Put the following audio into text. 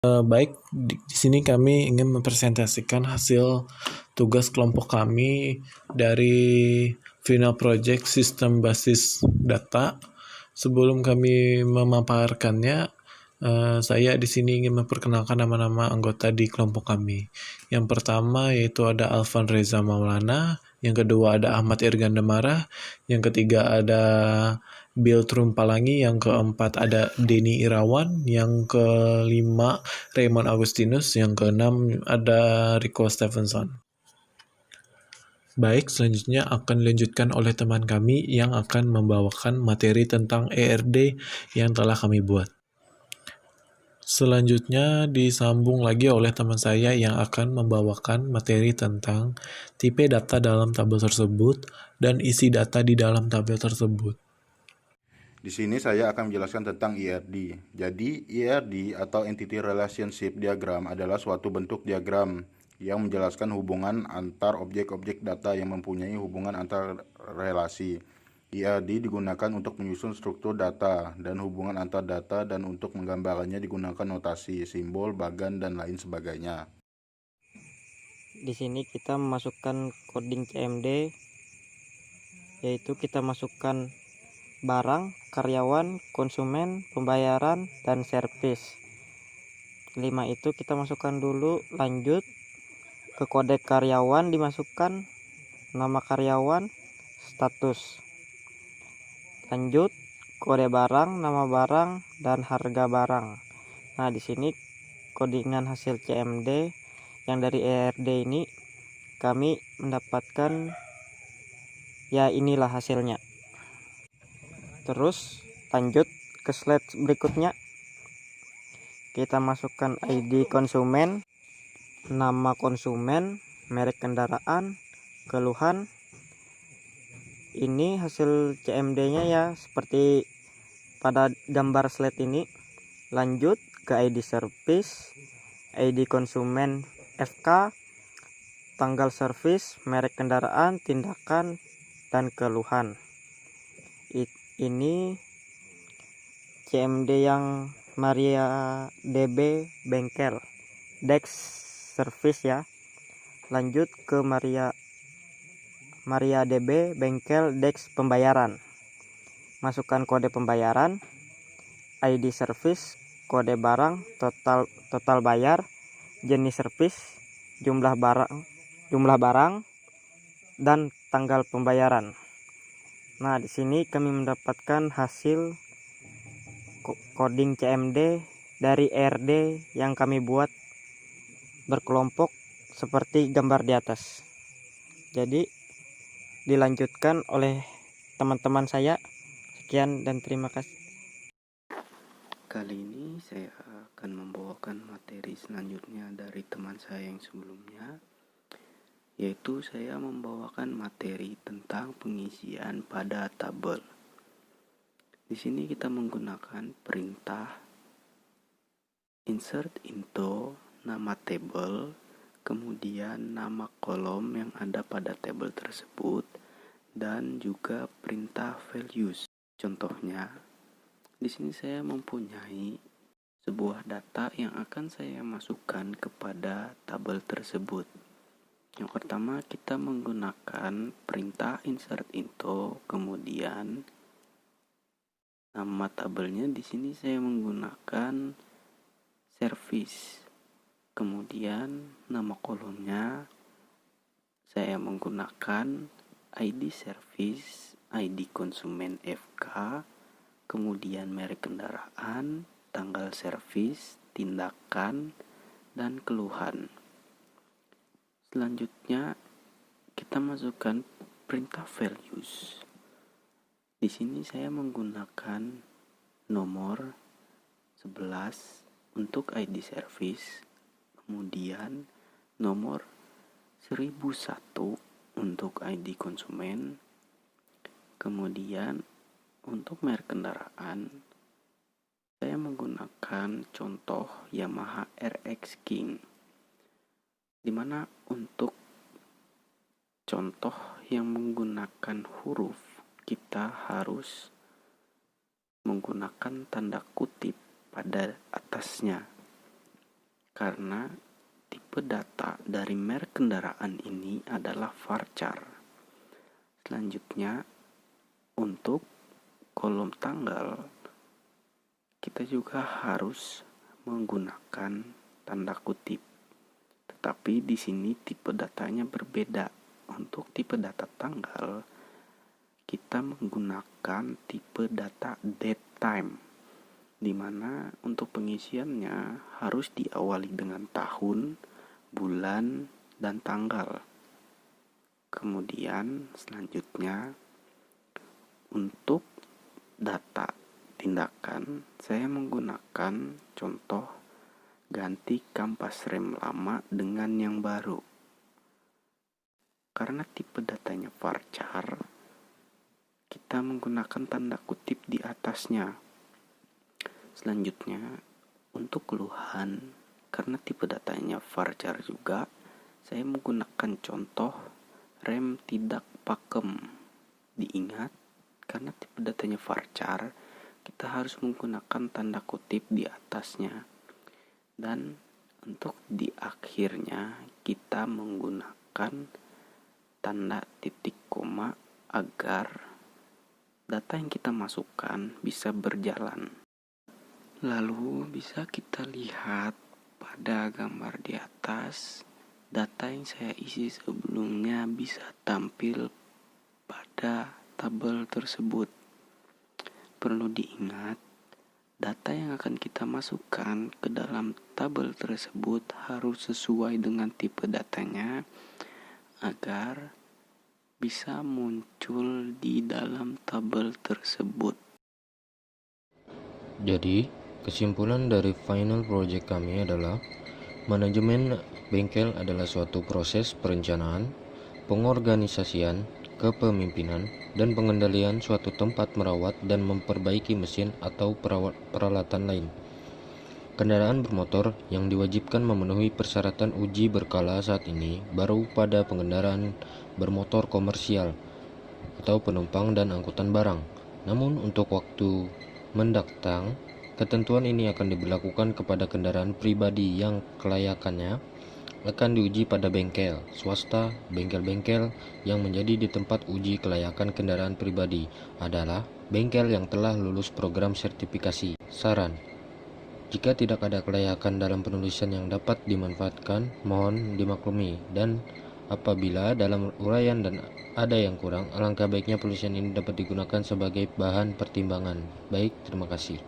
Baik, di sini kami ingin mempresentasikan hasil tugas kelompok kami dari final project sistem basis data. Sebelum kami memaparkannya, saya di sini ingin memperkenalkan nama-nama anggota di kelompok kami. Yang pertama yaitu ada Alvan Reza Maulana, yang kedua ada Ahmad Irgan Demara, yang ketiga ada Bill Trumpalangi, yang keempat ada Denny Irawan, yang kelima Raymond Agustinus, yang keenam ada Rico Stevenson. Baik, selanjutnya akan dilanjutkan oleh teman kami yang akan membawakan materi tentang ERD yang telah kami buat. Selanjutnya disambung lagi oleh teman saya yang akan membawakan materi tentang tipe data dalam tabel tersebut dan isi data di dalam tabel tersebut. Di sini saya akan menjelaskan tentang ERD. Jadi, ERD atau Entity Relationship Diagram adalah suatu bentuk diagram yang menjelaskan hubungan antar objek-objek data yang mempunyai hubungan antar relasi. ERD digunakan untuk menyusun struktur data dan hubungan antar data, dan untuk menggambarkannya digunakan notasi, simbol, bagan, dan lain sebagainya. Di sini kita memasukkan coding CMD, yaitu kita masukkan barang, karyawan, konsumen, pembayaran, dan servis. 5 itu kita masukkan dulu, lanjut ke kode karyawan, dimasukkan nama karyawan, status. Lanjut kode barang, nama barang, dan harga barang. Nah, di sini codingan hasil CMD yang dari ERD ini kami mendapatkan ya inilah hasilnya. Terus lanjut ke slide berikutnya. Kita masukkan ID konsumen, nama konsumen, merek kendaraan, keluhan. Ini hasil CMD-nya ya seperti pada gambar slide ini. Lanjut ke ID service, ID konsumen FK, tanggal servis, merek kendaraan, tindakan, dan keluhan. Ini CMD yang Maria DB bengkel Dex service ya. Lanjut ke Maria DB bengkel Dex pembayaran. Masukkan kode pembayaran, ID service, kode barang, total bayar, jenis service, jumlah barang, dan tanggal pembayaran. Nah, di sini kami mendapatkan hasil coding CMD dari ERD yang kami buat berkelompok seperti gambar di atas. Jadi dilanjutkan oleh teman-teman saya. Sekian dan terima kasih. Kali ini saya akan membawakan materi selanjutnya dari teman saya yang sebelumnya, yaitu saya membawakan materi tentang pengisian pada tabel. Di sini kita menggunakan perintah insert into nama tabel, kemudian nama kolom yang ada pada tabel tersebut, dan juga perintah values. Contohnya, di sini saya mempunyai sebuah data yang akan saya masukkan kepada tabel tersebut. Yang pertama, kita menggunakan perintah insert into, kemudian nama tabelnya di sini saya menggunakan service. Kemudian nama kolomnya saya menggunakan ID service, ID konsumen FK, kemudian merek kendaraan, tanggal servis, tindakan, dan keluhan. Selanjutnya kita masukkan perintah values. Di sini saya menggunakan nomor 11 untuk ID service, kemudian nomor 1001 untuk ID konsumen, kemudian untuk merek kendaraan saya menggunakan contoh Yamaha RX King, dimana untuk contoh yang menggunakan huruf kita harus menggunakan tanda kutip pada atasnya. karena tipe data dari merek kendaraan ini adalah varchar. Selanjutnya, untuk kolom tanggal, kita juga harus menggunakan tanda kutip. Tetapi di sini tipe datanya berbeda. Untuk tipe data tanggal, kita menggunakan tipe data date time, di mana untuk pengisiannya harus diawali dengan tahun, bulan, dan tanggal. Kemudian selanjutnya untuk data tindakan, saya menggunakan contoh ganti kampas rem lama dengan yang baru. Karena tipe datanya varchar, kita menggunakan tanda kutip di atasnya. Selanjutnya, untuk keluhan, karena tipe datanya varchar juga, saya menggunakan contoh rem tidak pakem. Diingat, karena tipe datanya varchar, kita harus menggunakan tanda kutip di atasnya. Dan untuk di akhirnya, kita menggunakan tanda titik koma agar data yang kita masukkan bisa berjalan. Lalu bisa kita lihat pada gambar di atas, data yang saya isi sebelumnya bisa tampil pada tabel tersebut. Perlu diingat, data yang akan kita masukkan ke dalam tabel tersebut harus sesuai dengan tipe datanya agar bisa muncul di dalam tabel tersebut. Jadi, kesimpulan dari final project kami adalah manajemen bengkel adalah suatu proses perencanaan, pengorganisasian, kepemimpinan, dan pengendalian suatu tempat merawat dan memperbaiki mesin atau peralatan lain. Kendaraan bermotor yang diwajibkan memenuhi persyaratan uji berkala saat ini baru pada pengendaraan bermotor komersial atau penumpang dan angkutan barang. Namun untuk waktu mendatang, ketentuan ini akan diberlakukan kepada kendaraan pribadi yang kelayakannya akan diuji pada bengkel swasta. Bengkel-bengkel yang menjadi di tempat uji kelayakan kendaraan pribadi adalah bengkel yang telah lulus program sertifikasi. Saran: jika tidak ada kelayakan dalam penulisan yang dapat dimanfaatkan, mohon dimaklumi, dan apabila dalam uraian dan ada yang kurang, alangkah baiknya penulisan ini dapat digunakan sebagai bahan pertimbangan. Baik, terima kasih.